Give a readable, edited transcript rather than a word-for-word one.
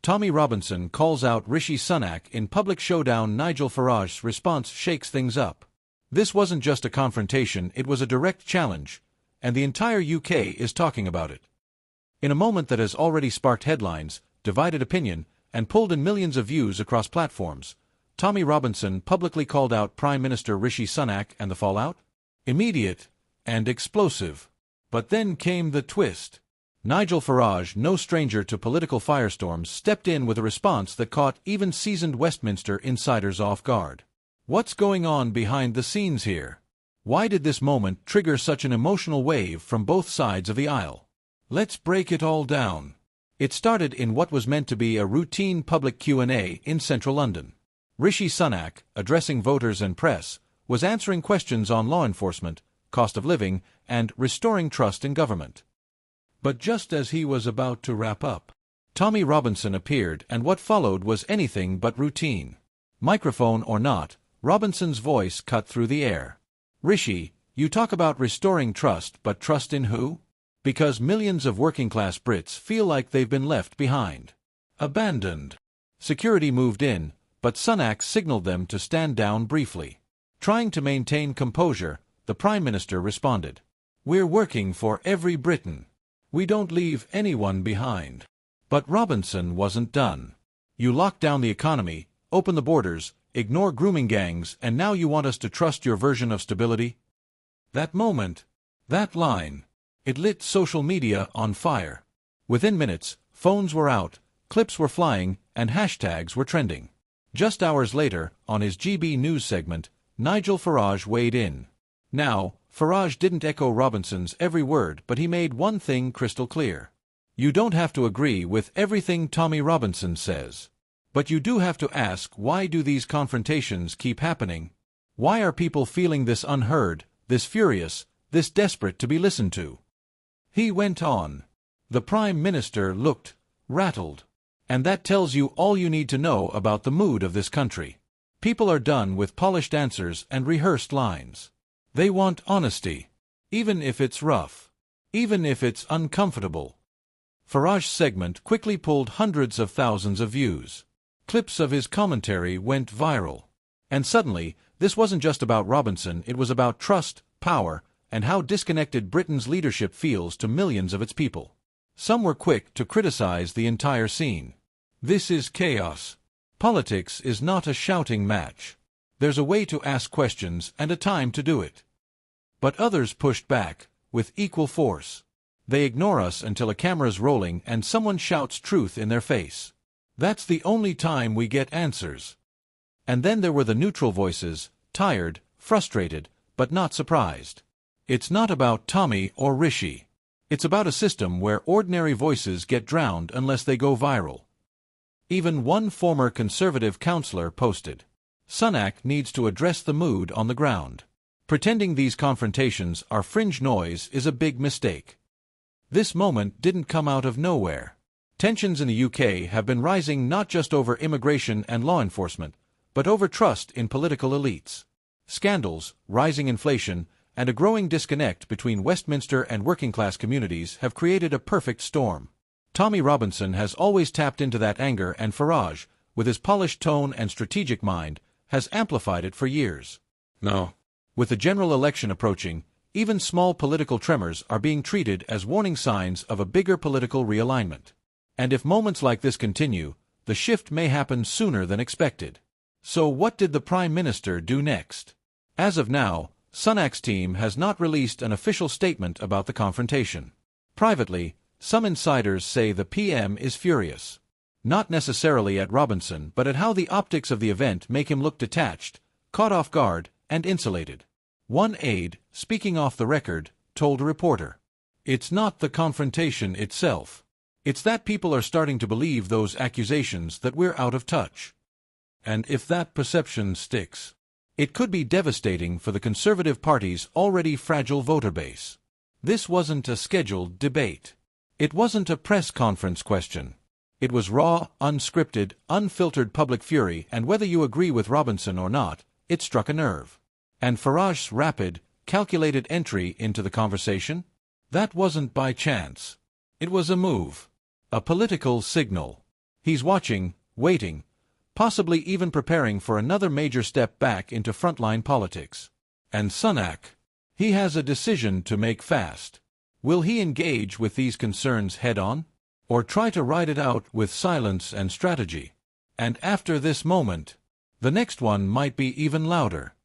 Tommy Robinson calls out Rishi Sunak in public showdown. Nigel Farage's response shakes things up. This wasn't just a confrontation, it was a direct challenge, and the entire UK is talking about it. In a moment that has already sparked headlines, divided opinion, and pulled in millions of views across platforms, Tommy Robinson publicly called out Prime Minister Rishi Sunak, and the fallout? Immediate and explosive. But then came the twist. Nigel Farage, no stranger to political firestorms, stepped in with a response that caught even seasoned Westminster insiders off guard. What's going on behind the scenes here? Why did this moment trigger such an emotional wave from both sides of the aisle? Let's break it all down. It started in what was meant to be a routine public Q&A in central London. Rishi Sunak, addressing voters and press, was answering questions on law enforcement, cost of living, and restoring trust in government. But just as he was about to wrap up, Tommy Robinson appeared, and what followed was anything but routine. Microphone or not, Robinson's voice cut through the air. Rishi, you talk about restoring trust, but trust in who? Because millions of working-class Brits feel like they've been left behind. Abandoned. Security moved in, but Sunak signaled them to stand down briefly. Trying to maintain composure, the Prime Minister responded, "We're working for every Briton. We don't leave anyone behind." But Robinson wasn't done. You lock down the economy, open the borders, ignore grooming gangs, and now you want us to trust your version of stability? That moment, that line, it lit social media on fire. Within minutes, phones were out, clips were flying, and hashtags were trending. Just hours later, on his GB News segment, Nigel Farage weighed in. Now, Farage didn't echo Robinson's every word, but he made one thing crystal clear. You don't have to agree with everything Tommy Robinson says. But you do have to ask, why do these confrontations keep happening? Why are people feeling this unheard, this furious, this desperate to be listened to? He went on. The Prime Minister looked rattled. And that tells you all you need to know about the mood of this country. People are done with polished answers and rehearsed lines. They want honesty, even if it's rough, even if it's uncomfortable. Farage's segment quickly pulled hundreds of thousands of views. Clips of his commentary went viral. And suddenly, this wasn't just about Robinson, it was about trust, power, and how disconnected Britain's leadership feels to millions of its people. Some were quick to criticize the entire scene. This is chaos. Politics is not a shouting match. There's a way to ask questions and a time to do it. But others pushed back, with equal force. They ignore us until a camera's rolling and someone shouts truth in their face. That's the only time we get answers. And then there were the neutral voices, tired, frustrated, but not surprised. It's not about Tommy or Rishi. It's about a system where ordinary voices get drowned unless they go viral. Even one former Conservative councillor posted, "Sunak needs to address the mood on the ground. Pretending these confrontations are fringe noise is a big mistake." This moment didn't come out of nowhere. Tensions in the UK have been rising not just over immigration and law enforcement, but over trust in political elites. Scandals, rising inflation, and a growing disconnect between Westminster and working-class communities have created a perfect storm. Tommy Robinson has always tapped into that anger, and Farage, with his polished tone and strategic mind, has amplified it for years. No. With the general election approaching, even small political tremors are being treated as warning signs of a bigger political realignment. And if moments like this continue, the shift may happen sooner than expected. So what did the Prime Minister do next? As of now, Sunak's team has not released an official statement about the confrontation. Privately, some insiders say the PM is furious. Not necessarily at Robinson, but at how the optics of the event make him look detached, caught off guard, and insulated. One aide, speaking off the record, told a reporter, "It's not the confrontation itself. It's that people are starting to believe those accusations that we're out of touch. And if that perception sticks, it could be devastating for the Conservative Party's already fragile voter base." This wasn't a scheduled debate. It wasn't a press conference question. It was raw, unscripted, unfiltered public fury, and whether you agree with Robinson or not, it struck a nerve. And Farage's rapid, calculated entry into the conversation? That wasn't by chance. It was a move. A political signal. He's watching, waiting, possibly even preparing for another major step back into frontline politics. And Sunak? He has a decision to make fast. Will he engage with these concerns head-on? Or try to ride it out with silence and strategy? And after this moment, the next one might be even louder.